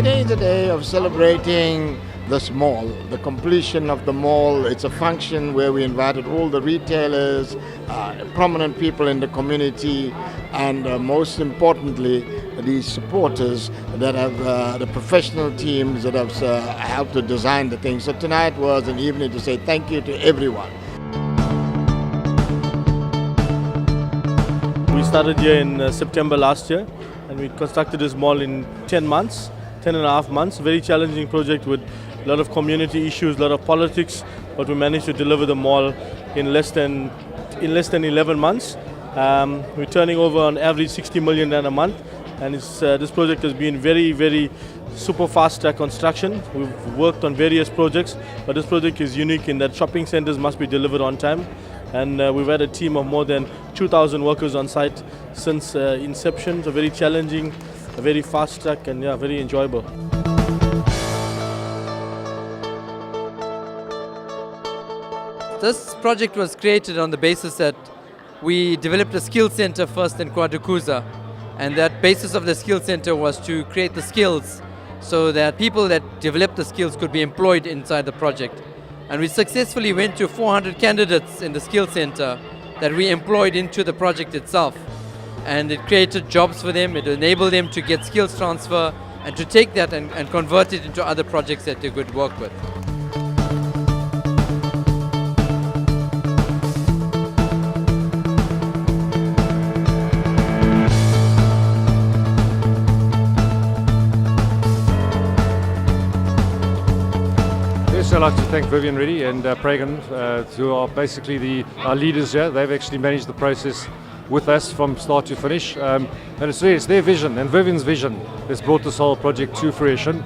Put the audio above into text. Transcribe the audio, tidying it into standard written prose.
Today is a day of celebrating this mall, the completion of the mall. It's a function where we invited all the retailers, prominent people in the community, and most importantly, the supporters that have, the professional teams that have helped to design the thing. So tonight was an evening to say thank you to everyone. We started here in September last year, and we constructed this mall in 10 months, 10 and a half months. Very challenging project with a lot of community issues, a lot of politics, but we managed to deliver the mall in less than 11 months. We're turning over on average 60 million rand a month, and this project has been very super fast track construction. We've worked on various projects, but this project is unique in that shopping centers must be delivered on time. And we've had a team of more than 2,000 workers on site since inception. So very challenging, a very fast track, and yeah, very enjoyable. This project was created on the basis that we developed a skill center first in KwaDukuza, and that basis of the skill center was to create the skills so that people that developed the skills could be employed inside the project. And we successfully went to 400 candidates in the skill center that we employed into the project itself. And it created jobs for them, it enabled them to get skills transfer and to take that and convert it into other projects that they could work with. I'd like to thank Vivian Reddy and Pragan, who are basically our leaders here. They've actually managed the process with us from start to finish. And it's their vision and Vivian's vision that's brought this whole project to fruition.